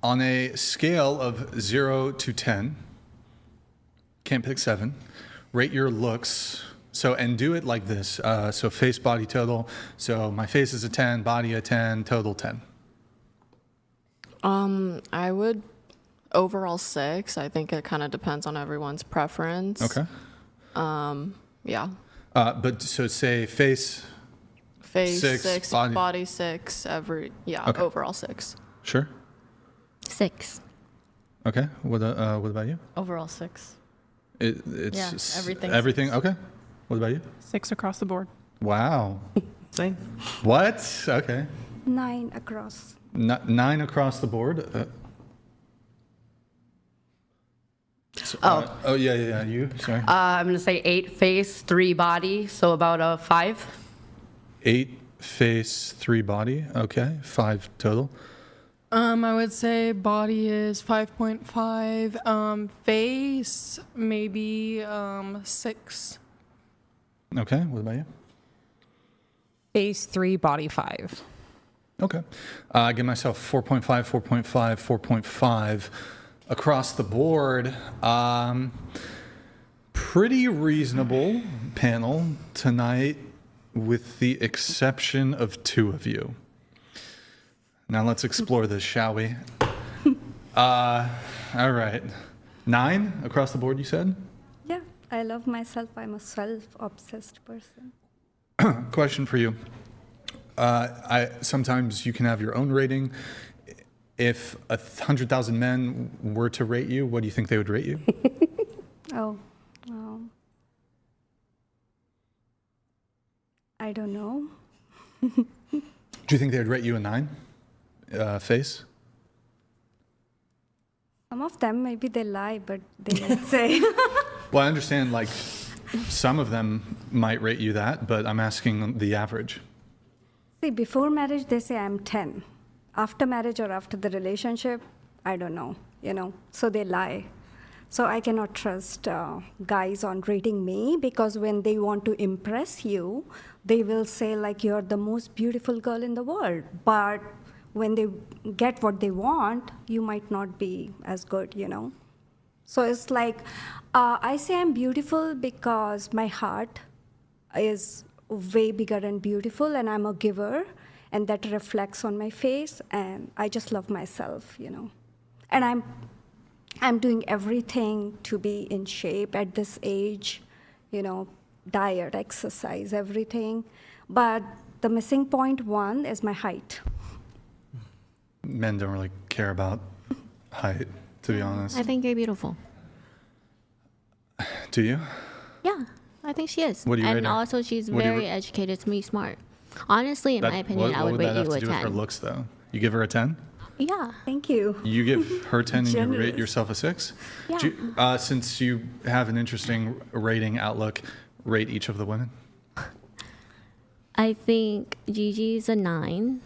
On a scale of 0 to 10, can't pick 7, rate your looks. So, and do it like this. So face, body, total. So my face is a 10, body a 10, total 10. I would overall 6. I think it kind of depends on everyone's preference. Okay. Yeah. But so say face 6, body 6, okay. Overall 6. Sure. 6. Okay. What about you? Overall 6. It's everything. Everything. Okay. What about you? 6 across the board. Wow. Same. What? Okay. 9 across. 9 across the board. Yeah. You. Sorry. I'm gonna say 8 face, 3 body, so about a 5. 8 face, 3 body. Okay. 5 total. I would say body is 5.5. Face maybe 6. Okay. What about you? Face 3, body 5. Okay. I give myself 4.5, 4.5, 4.5 across the board. Pretty reasonable panel tonight, with the exception of 2 of you. Now let's explore this, shall we? All right. 9 across the board, you said? Yeah, I love myself. I'm a self-obsessed person. Question for you. Sometimes you can have your own rating. If 100,000 men were to rate you, what do you think they would rate you? I don't know. Do you think they would rate you a 9? Face? Some of them, maybe they lie, but they might say. Well, I understand, like, some of them might rate you that, but I'm asking the average. See, before marriage, they say I'm 10. After marriage or after the relationship, I don't know, so they lie. So I cannot trust guys on rating me, because when they want to impress you, they will say, like, you're the most beautiful girl in the world. But when they get what they want, you might not be as good, So it's like, I say I'm beautiful because my heart is way bigger and beautiful, and I'm a giver, and that reflects on my face, and I just love myself, And I'm doing everything to be in shape at this age, diet, exercise, everything. But the missing point 1 is my height. Men don't really care about height, to be honest. I think you're beautiful. Do you? Yeah, I think she is. What do you rate And her? also, she's What do you very educated, smart. Honestly, in my opinion, I would rate you a What would that have to do with her 10. looks, though? You give her a 10? Yeah. Thank you. You give her 10 and you rate Generous. yourself a 6? Yeah. Since you have an interesting rating outlook, rate each of the women. I think Gigi's a 9.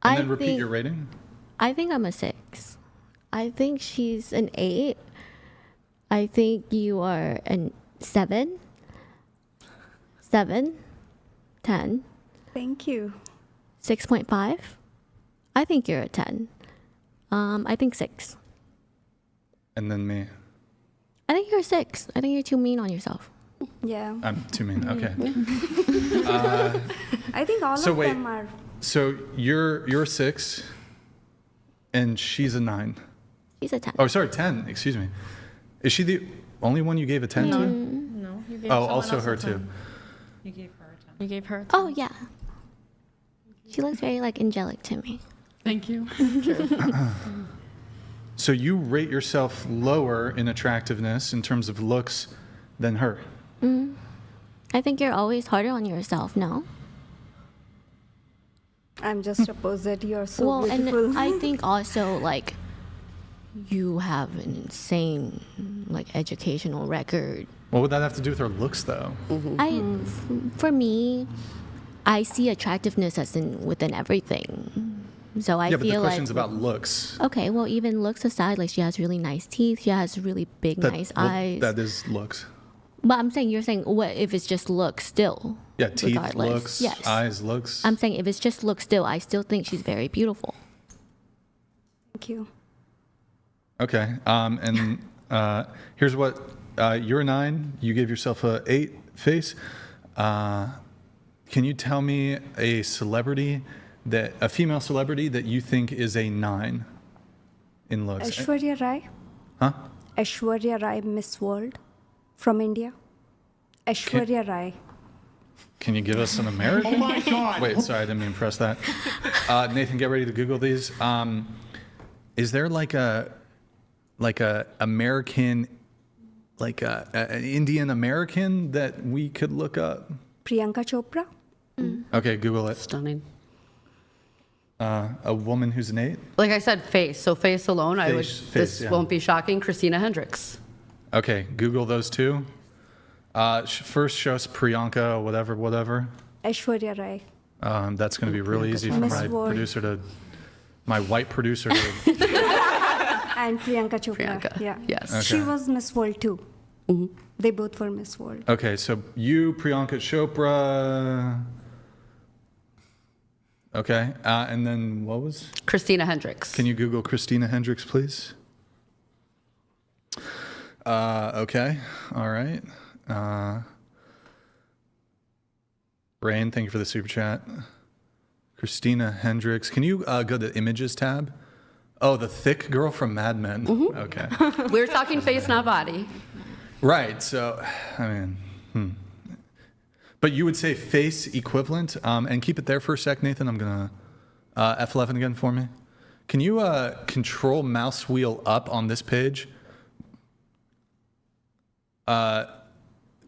And then repeat your rating? I think I'm a 6. I think she's an 8. I think you are a 7. 7. 10. Thank you. 6.5. I think you're a 10. I think 6. And then me. I think you're a 6. I think you're too mean on yourself. Yeah. I'm too mean. Okay. I think all of them are. So you're 6, and she's a 9. She's a 10. Oh, sorry, 10. Excuse me. Is she the only one you gave a 10 to? No, you gave Oh, also her too. You gave her a 10. You gave her a 10. Oh, yeah. She looks very, angelic to me. Thank you. So you rate yourself lower in attractiveness in terms of looks than her. I think you're always harder on yourself, no? I'm just opposite. You're so beautiful. And I think also, you have an insane, educational record. What would that have to do with her looks, though? For me, I see attractiveness as within everything. So I Yeah, but the feel question's about looks. Okay, well, even looks aside, she has really nice teeth. She has really big, nice eyes. That is looks. But I'm saying, you're saying, what if it's just looks still? Yeah, teeth, regardless? looks, Yes. eyes, looks. I'm saying if it's just looks still, I still think she's very beautiful. Thank you. Okay. And here's what you're a 9. You gave yourself a 8 face. Can you tell me a female celebrity that you think is a 9 in looks? Aishwarya Rai. Huh? Aishwarya Rai, Miss World from India. Aishwarya Rai. Can you give us an American? Oh my God! Wait, sorry, I didn't mean to press that. Nathan, get ready to Google these. Is there like a American, an Indian American that we could look up? Priyanka Chopra. Okay, Google it. Stunning. A woman who's an 8? Like I said, face. So face alone, Face, this yeah. won't be shocking. Christina Hendricks. Okay, Google those two. First, show us Priyanka, whatever. Aishwarya Rai. That's going to be really easy for Miss my World. white producer to. And Priyanka Chopra. Priyanka. Yeah. Yes. Okay. She was Miss World too. They both were Miss World. Okay, so you, Priyanka Chopra. Okay, and then what was? Christina Hendricks. Can you Google Christina Hendricks, please? Okay, all right. Rain, thank you for the super chat. Christina Hendricks. Can you go to the images tab? Oh, the thick girl from Mad Men. Okay. We're talking face, not body. Right, so, I mean, But you would say face equivalent, and keep it there for a sec, Nathan. I'm going to F11 again for me. Can you control mouse wheel up on this page?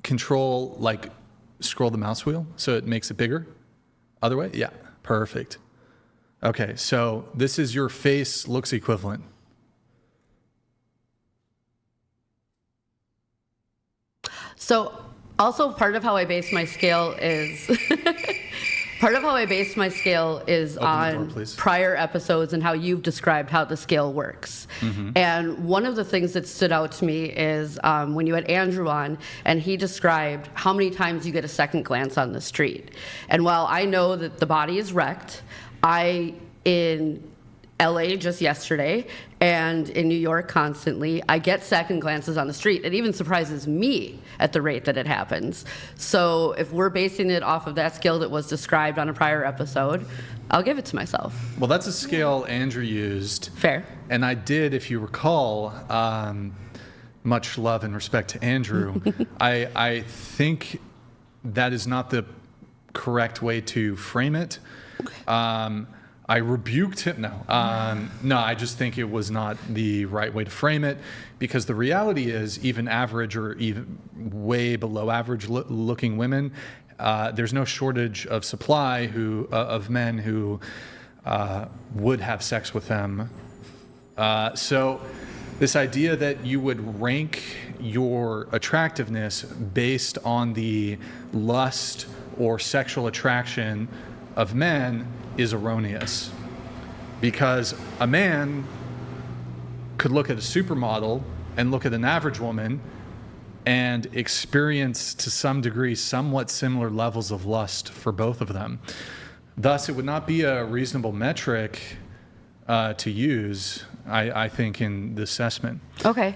Control, scroll the mouse wheel so it makes it bigger? Other way? Yeah, perfect. Okay, so this is your face looks equivalent. So also part of how I base my scale is Open the door, on please. prior episodes and how you've described how the scale works. And one of the things that stood out to me is when you had Andrew on and he described how many times you get a second glance on the street. And while I know that the body is wrecked, in LA just yesterday and in New York constantly, I get second glances on the street. It even surprises me at the rate that it happens. So if we're basing it off of that scale that was described on a prior episode, I'll give it to myself. Well, that's a scale Andrew used. Fair. And I did, if you recall, much love and respect to Andrew, I think that is not the correct way to frame it. I rebuked him. No, I just think it was not the right way to frame it, because the reality is even average or even way below average looking women, there's no shortage of supply of men who would have sex with them. So this idea that you would rank your attractiveness based on the lust or sexual attraction of men is erroneous, because a man could look at a supermodel and look at an average woman and experience to some degree somewhat similar levels of lust for both of them. Thus, it would not be a reasonable metric to use, I think, in the assessment. Okay.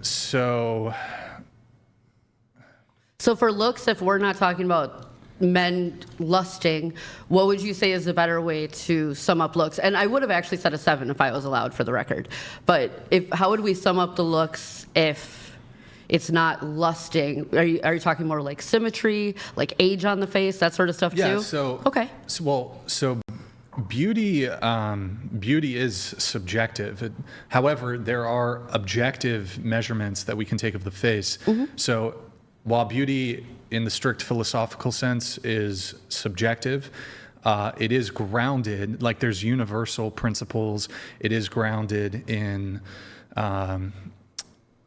So for looks, if we're not talking about men lusting, what would you say is a better way to sum up looks? And I would have actually said a 7 if I was allowed, for the record. But how would we sum up the looks if it's not lusting? Are you talking more like symmetry, like age on the face, that sort of stuff too? yeah, so Okay. So beauty is subjective. However, there are objective measurements that we can take of the face. So while beauty in the strict philosophical sense is subjective, it is grounded, like there's universal principles, it is grounded in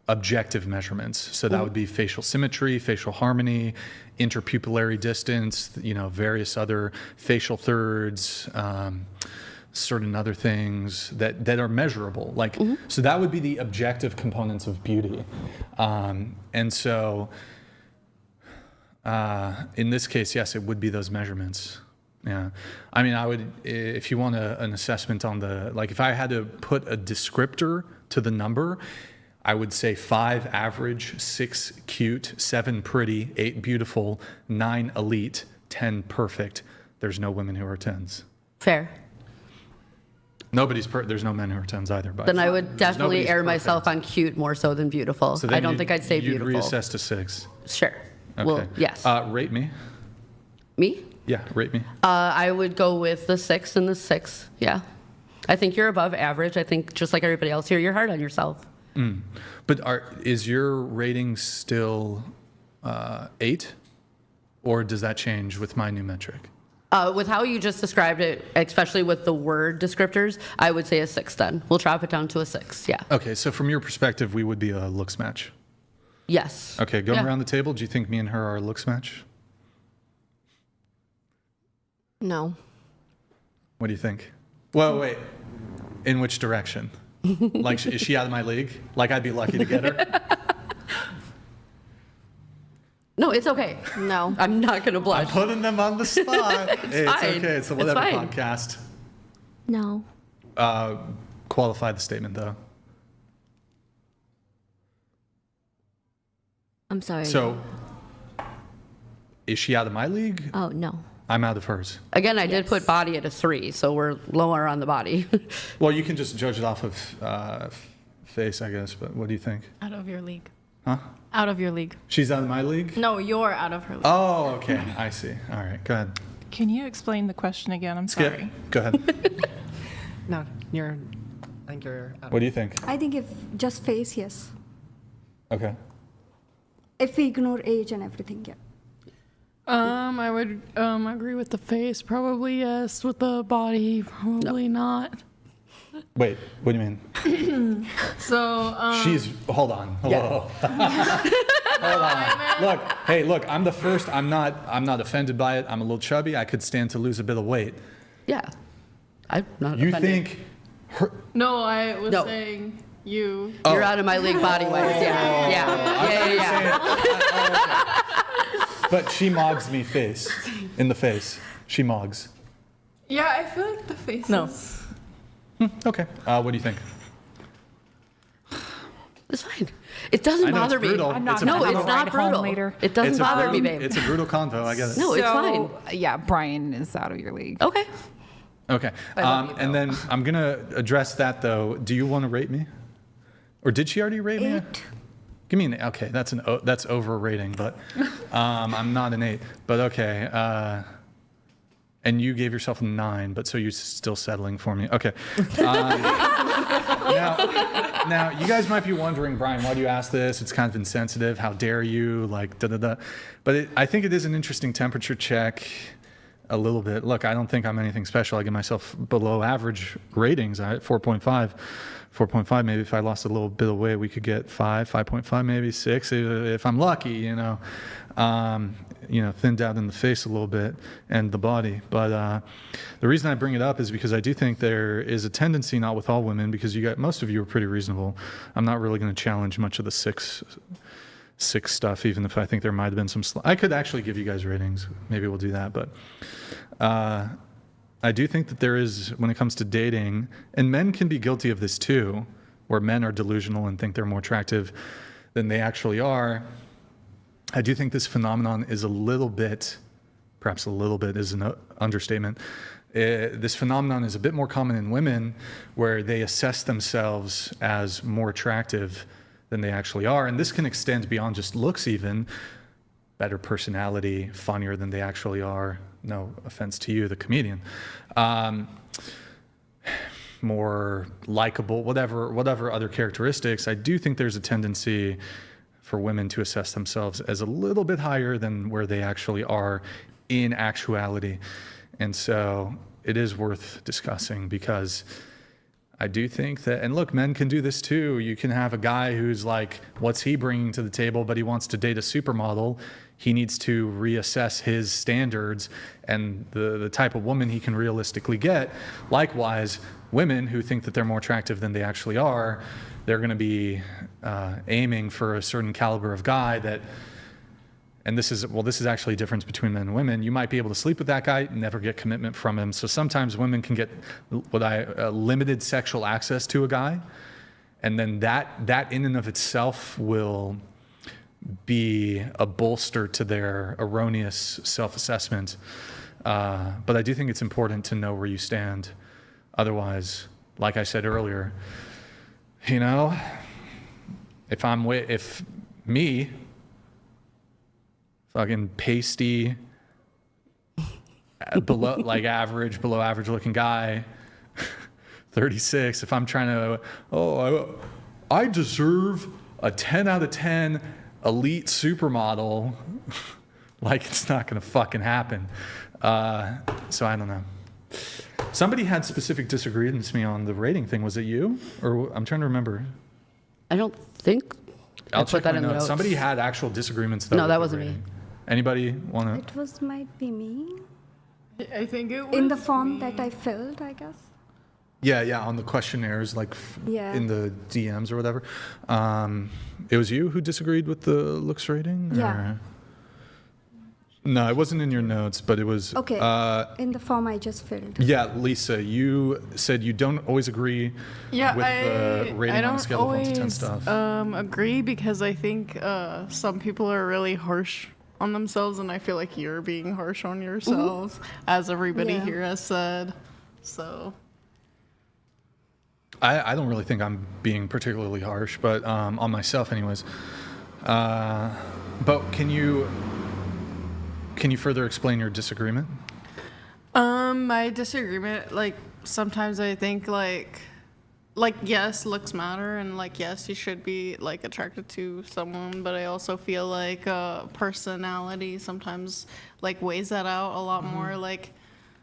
objective measurements. So that would be facial symmetry, facial harmony, interpupillary distance, various other facial thirds, certain other things that are measurable. So that would be the objective components of beauty. And so in this case, yes, it would be those measurements. Yeah. I mean, I would, if you want an assessment on like if I had to put a descriptor to the number, I would say 5 average, 6 cute, 7 pretty, 8 beautiful, 9 elite, 10 perfect. There's no women who are 10s. Fair. There's no men who are 10s either. But Then I would definitely nobody's err myself perfect. on cute more so than beautiful. So then I don't think I'd say you'd beautiful. reassess to 6. Sure. Okay. Well, yes. Rate me. Me? Yeah, rate me. I would go with the 6 and the 6. Yeah. I think you're above average. I think just like everybody else here, you're hard on yourself. But is your rating still 8? Or does that change with my new metric? With how you just described it, especially with the word descriptors, I would say a 6 then. We'll drop it down to a 6. Yeah. Okay, so from your perspective, we would be a looks match. Yes. Okay, going Yeah. around the table, do you think me and her are a looks match? No. What do you think? Well, wait. In which direction? Like, is she out of my league? Like, I'd be lucky to get her? No, it's okay. No. I'm not going to I'm blush. putting them on the spot. Hey, it's fine. okay. It's a It's whatever fine. podcast. No. Qualify the statement, though. I'm sorry. So, is she out of my league? Oh, no. I'm out of hers. Again, I did put body at a 3, so we're lower on the body. Well, you can just judge it off of face, I guess. But what do you think? Out of your league. Huh? Out of your league. She's out of my league? No, you're out of her league. Oh, okay. I see. All right. Go ahead. Can you explain the question again? I'm Skip. sorry. Go ahead. No, I think you're out. What do you think? I think if just face, yes. Okay. If we ignore age and everything, yeah. I would agree with the face. Probably yes. With the body, probably not. Wait. What do you mean? So, Hold on. Hello. Hold on. Look. Hey, look. I'm the first. I'm not offended by it. I'm a little chubby. I could stand to lose a bit of weight. Yeah. I'm not You offended. think? no, I was No. saying you. You're out of my league body-wise. Yeah. Yeah. But she mogs me in the face. She mogs. Yeah, I feel like the face. No. is- Okay. What do you think? It's fine. It doesn't I know, bother it's me. brutal. I'm not It's a gonna No, have it's a not ride home brutal. later. It doesn't bother me, babe. It's a brutal convo. I get it. No, it's So, fine. Yeah, Brian is out of your league. Okay. Okay. love you, And then I'm gonna address that though. Do you want to rate me? Or did she already rate me? 8. Give me an okay. That's overrating, but I'm not an 8. But okay. And you gave yourself a 9, but so you're still settling for me. Okay. Now you guys might be wondering, Brian, why do you ask this? It's kind of insensitive. How dare you? Like da da da. But I think it is an interesting temperature check. A little bit. Look, I don't think I'm anything special. I give myself below average ratings. I 4.5. 4.5, maybe if I lost a little bit of weight, we could get 5.5, maybe 6, if I'm lucky, thinned out in the face a little bit and the body. But the reason I bring it up is because I do think there is a tendency, not with all women, because most of you are pretty reasonable. I'm not really going to challenge much of the six stuff, even if I think there might have been some. I could actually give you guys ratings. Maybe we'll do that, but. I do think that there is, when it comes to dating, and men can be guilty of this too, where men are delusional and think they're more attractive than they actually are. I do think this phenomenon is perhaps a little bit is an understatement. This phenomenon is a bit more common in women, where they assess themselves as more attractive than they actually are. And this can extend beyond just looks even, better personality, funnier than they actually are. No offense to you, the comedian. More likable, whatever other characteristics. I do think there's a tendency for women to assess themselves as a little bit higher than where they actually are in actuality. And so it is worth discussing, because I do think that, and look, men can do this too. You can have a guy who's like, what's he bringing to the table, but he wants to date a supermodel. He needs to reassess his standards and the type of woman he can realistically get. Likewise, women who think that they're more attractive than they actually are, they're going to be aiming for a certain caliber of guy that and this is actually a difference between men and women. You might be able to sleep with that guy, never get commitment from him. So sometimes women can get limited sexual access to a guy, and then that in and of itself will be a bolster to their erroneous self-assessment. But I do think it's important to know where you stand. Otherwise, like I said earlier, if me, fucking pasty, below average looking guy, 36, if I'm trying to, I deserve a 10 out of 10 elite supermodel, like it's not gonna fucking happen. So I don't know. Somebody had specific disagreements with me on the rating thing. Was it you? Or I'm trying to remember. I don't think I'll put check that my in the notes. notes. Somebody had actual disagreements though. No, with that the wasn't me. rating. Anybody want to? Might be me. I think it was In the form that I filled, I guess. Yeah, on the questionnaires, like Yeah. in the DMs or whatever. It was you who disagreed with the looks rating? Yeah. Or? No, it wasn't in your notes, but it was. Okay. In the form I just filled. Yeah, Lisa, you said you don't always agree Yeah, with the I rating on a don't scale of 1 to 10 always stuff. agree because I think some people are really harsh on themselves, and I feel like you're being harsh on yourselves, as everybody Yeah. here has said. So I don't really think I'm being particularly harsh, but on myself, anyways. But can you further explain your disagreement? my disagreement, like sometimes I think like yes, looks matter, and like yes, you should be like attracted to someone, but I also feel like personality sometimes like weighs that out a lot more. Like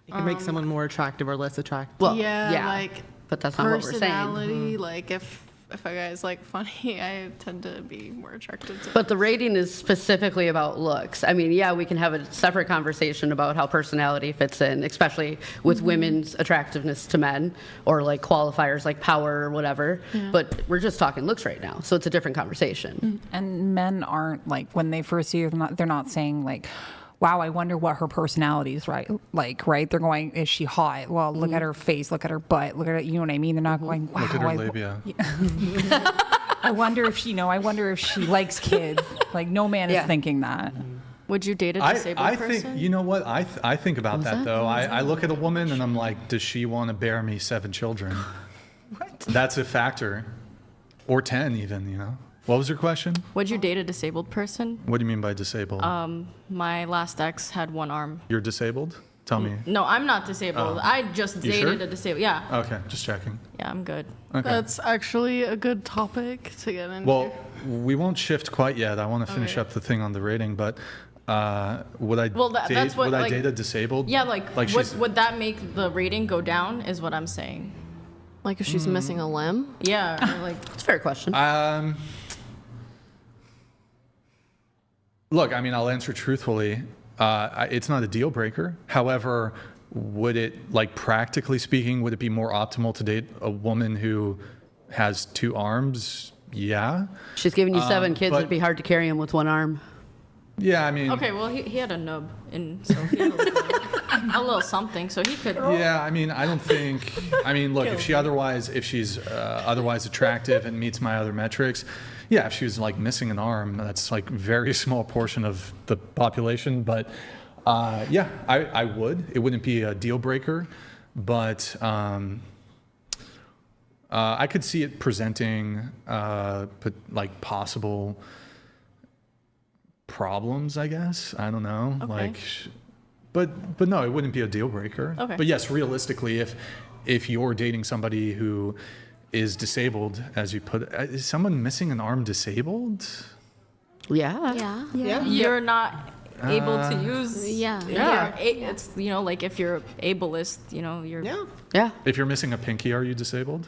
It can make someone more attractive or less attractive. Well, yeah, like but that's not what we're saying. personality. Like if a guy's like funny, I tend to be more attracted to. But the rating is specifically about looks. I mean, yeah, we can have a separate conversation about how personality fits in, especially with women's attractiveness to men, or like qualifiers like power or whatever. But we're just talking looks right now, so it's a different conversation. And men aren't like, when they first see her, they're not saying like, wow, I wonder what her personality is right. They're going, is she hot? Well, look at her face, look at her butt, look at her, you know what I mean? They're not going, wow. Look at her labia. I wonder if she likes kids. Like, no man Yeah. is thinking that. Would you date a disabled I person? think, you know what? I think about that, though. I look at a woman and I'm like, does she want to bear me 7 children? What? That's a factor. Or 10 even, you know? What was your question? Would you date a disabled person? What do you mean by disabled? My last ex had one arm. You're disabled? Tell me. No, I'm not disabled. I just You dated sure? a disabled. Yeah. Okay, just checking. Yeah, I'm good. Okay. That's actually a good topic to get into. Well, we won't shift quite yet. I want to finish Okay. up the thing on the rating, but would I Well, date, that's what, would I like- date a disabled? Yeah, like she's, would that make the rating go down is what I'm saying. Like if she's missing a limb? Yeah, or like It's a fair question. look, I mean, I'll answer truthfully. It's not a deal breaker. However, would it, like practically speaking, would it be more optimal to date a woman who has 2 arms? Yeah. She's giving you 7 kids. but- It'd be hard to carry them with one arm. Yeah, I mean. okay, well he had a nub and so he had a little something, so he could. Yeah, I mean, I don't think. I mean, look, if she's otherwise attractive and meets my other metrics, yeah, if she was like missing an arm, that's like very small portion of the population. But yeah, I would. It wouldn't be a deal breaker, but I could see it presenting like possible problems, I guess. I don't know. Okay. Like, but no, it wouldn't be a deal breaker. Okay. But yes, realistically, if you're dating somebody who is disabled, as you put it, is someone missing an arm disabled? Yeah. Yeah. You're not able to use. Yeah. It's like if you're ableist, you're. Yeah. Yeah. If you're missing a pinky, are you disabled?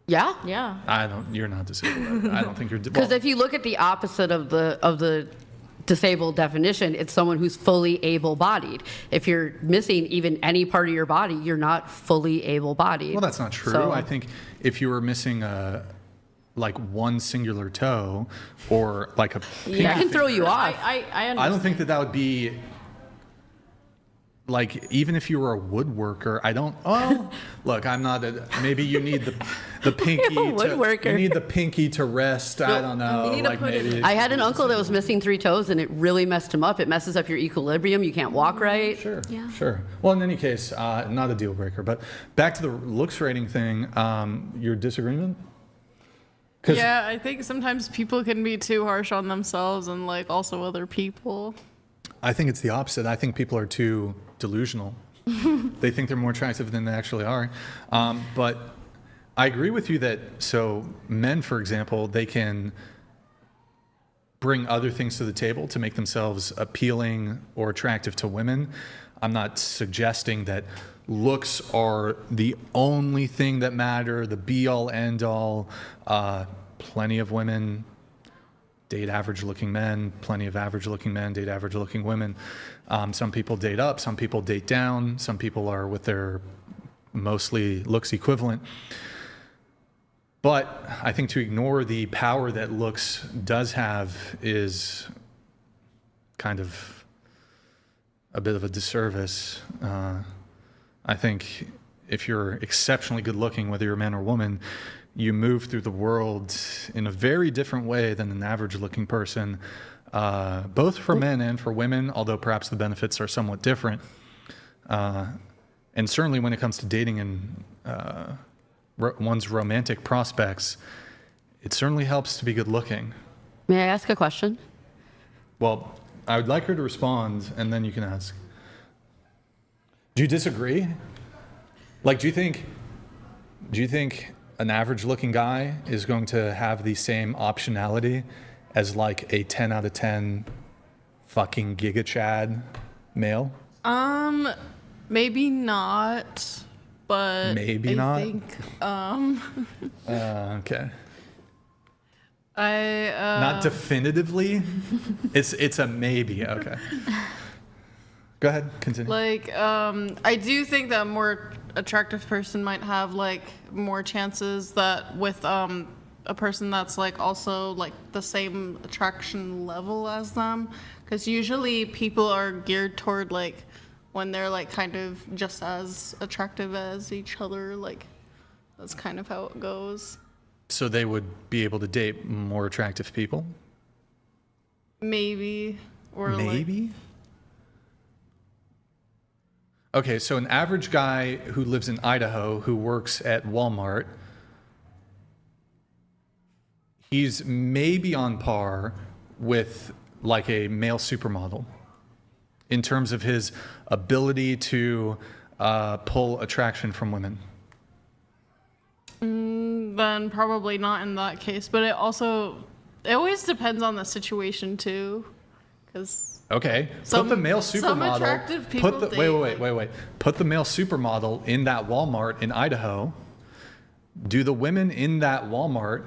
Yeah. Yeah. You're not disabled. I don't think you're. Because if you look at the opposite of the disabled definition, it's someone who's fully able-bodied. If you're missing even any part of your body, you're not fully able-bodied. Well, that's not true. So- I think if you were missing like one singular toe or like a Yeah, I can throw you off. I understand. I don't think that would be like, even if you were a woodworker, I don't. Oh, look, I'm not. Maybe you need the pinky. woodworker. You need the pinky to rest. I don't know. you need to Like put it- maybe. I had an uncle that was missing 3 toes, and it really messed him up. It messes up your equilibrium. You can't walk right. Sure. Yeah. Sure. Well, in any case, not a deal breaker. But back to the looks rating thing. Your disagreement? 'Cause- Yeah, I think sometimes people can be too harsh on themselves and like also other people. I think it's the opposite. I think people are too delusional. They think they're more attractive than they actually are. But I agree with you that, so men, for example, they can bring other things to the table to make themselves appealing or attractive to women. I'm not suggesting that looks are the only thing that matter, the be all end all. Plenty of women date average looking men, plenty of average looking men date average looking women. Some people date up, some people date down, some people are with their mostly looks equivalent. But I think to ignore the power that looks does have is kind of a bit of a disservice. I think if you're exceptionally good looking, whether you're a man or woman, you move through the world in a very different way than an average looking person, both for men and for women, although perhaps the benefits are somewhat different. And certainly when it comes to dating and one's romantic prospects, it certainly helps to be good looking. May I ask a question? Well, I would like her to respond, and then you can ask. Do you disagree? Like, do you think an average looking guy is going to have the same optionality as like a 10 out of 10 fucking giga chad male? Maybe not, but Maybe I not? think Okay. I Not definitively. It's a maybe. Okay. Go ahead. Continue. like I do think that a more attractive person might have like more chances that with a person that's like also like the same attraction level as them, because usually people are geared toward like when they're like kind of just as attractive as each other, like that's kind of how it goes. So they would be able to date more attractive people? Maybe. Or like Maybe? Okay, so an average guy who lives in Idaho who works at Walmart, he's maybe on par with like a male supermodel in terms of his ability to pull attraction from women. then probably not in that case, but it always depends on the situation too, because Okay, Some- put the male some supermodel. attractive people Put the date, wait. Put the male supermodel in that Walmart in Idaho. Do the women in that Walmart?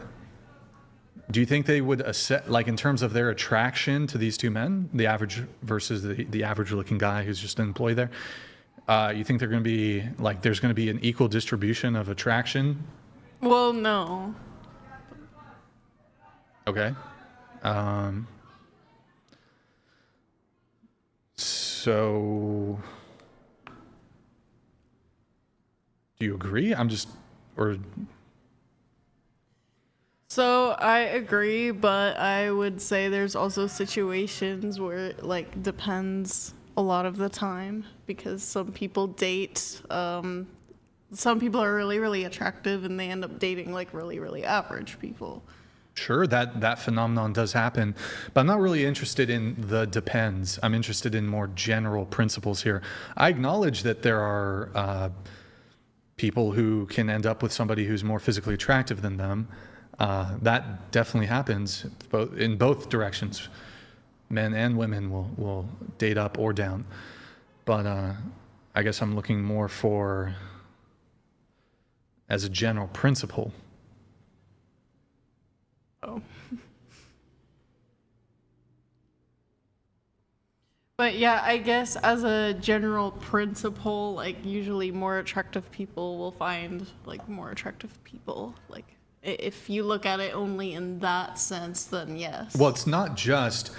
Do you think they would like in terms of their attraction to these two men, the average versus the average looking guy who's just an employee there? You think they're going to be like there's going to be an equal distribution of attraction? well, no. Okay. So, do you agree? So I agree, but I would say there's also situations where it like depends a lot of the time, because some people date some people are really, really attractive and they end up dating like really, really average people. Sure, that phenomenon does happen, but I'm not really interested in the depends. I'm interested in more general principles here. I acknowledge that there are people who can end up with somebody who's more physically attractive than them. That definitely happens in both directions. Men and women will date up or down. But I guess I'm looking more for, as a general principle. Oh. But yeah, I guess as a general principle, like usually more attractive people will find like more attractive people. Like If you look at it only in that sense, then yes. Well, it's not just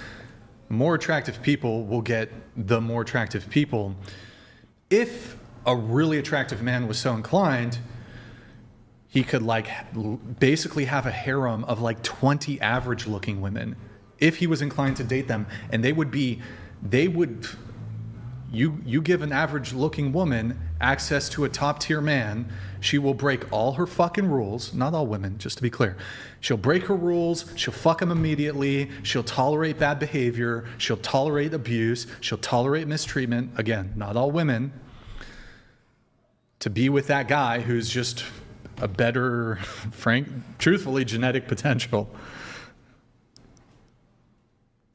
more attractive people will get the more attractive people. If a really attractive man was so inclined, he could like basically have a harem of like 20 average looking women if he was inclined to date them, and they would you give an average looking woman access to a top tier man, she will break all her fucking rules. Not all women, just to be clear. She'll break her rules, she'll fuck him immediately, she'll tolerate bad behavior, she'll tolerate abuse, she'll tolerate mistreatment. Again, not all women. To be with that guy who's just a better, truthfully, genetic potential.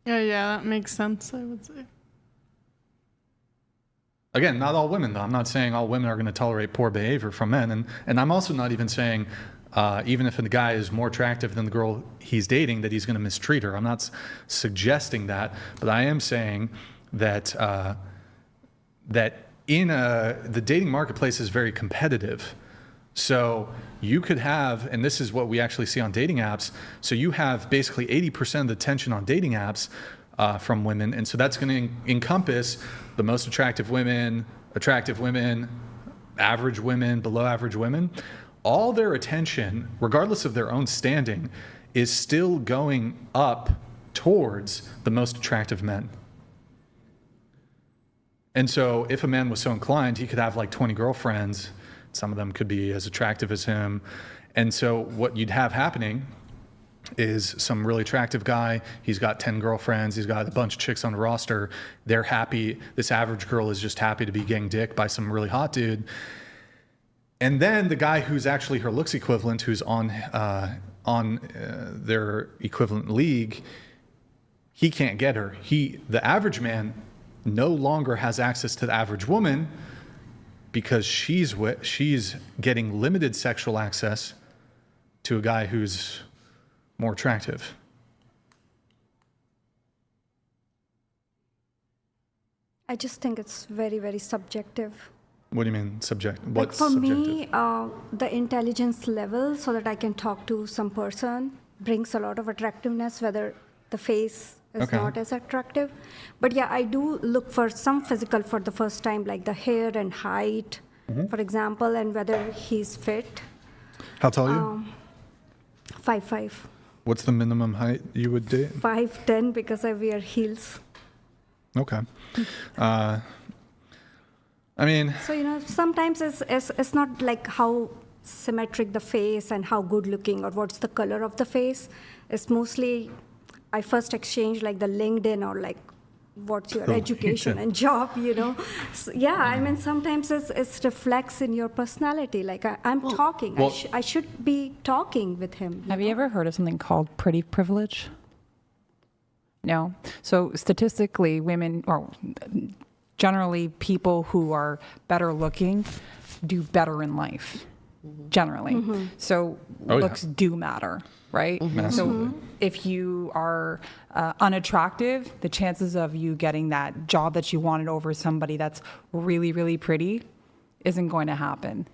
Yeah, that makes sense, I would say. Again, not all women, though. I'm not saying all women are going to tolerate poor behavior from men. And I'm also not even saying, even if the guy is more attractive than the girl he's dating, that he's going to mistreat her. I'm not suggesting that. But I am saying that that the dating marketplace is very competitive. So you could have, and this is what we actually see on dating apps, so you have basically 80% of the attention on dating apps from women, and so that's going to encompass the most attractive women, average women, below average women. All their attention, regardless of their own standing, is still going up towards the most attractive men. And so if a man was so inclined, he could have like 20 girlfriends. Some of them could be as attractive as him. And so what you'd have happening is some really attractive guy, he's got 10 girlfriends, he's got a bunch of chicks on the roster, they're happy, this average girl is just happy to be getting dick by some really hot dude. And then the guy who's actually her looks equivalent, who's on their equivalent league, he can't get her. The average man no longer has access to the average woman because she's getting limited sexual access to a guy who's more attractive. I just think it's very, very subjective. What do you mean subjective? Like What's for subjective? me, the intelligence level so that I can talk to some person brings a lot of attractiveness, whether the face is Okay. not as attractive. But yeah, I do look for some physical for the first time, like the hair and height, for example, and whether he's fit. How tall are you? 5'5", What's the minimum height you would date? 5'10", because I wear heels. Okay. I mean, So, sometimes it's not like how symmetric the face and how good looking or what's the color of the face. It's mostly, I first exchange like the LinkedIn or like what's your education and job, So, yeah, I mean, sometimes it reflects in your personality. Like I'm talking, I should be talking with him. Have you ever heard of something called pretty privilege? No. So statistically, women, or generally people who are better looking, do better in life, generally. So looks do matter, right? So if you are unattractive, the chances of you getting that job that you wanted over somebody that's really, really pretty isn't going to happen.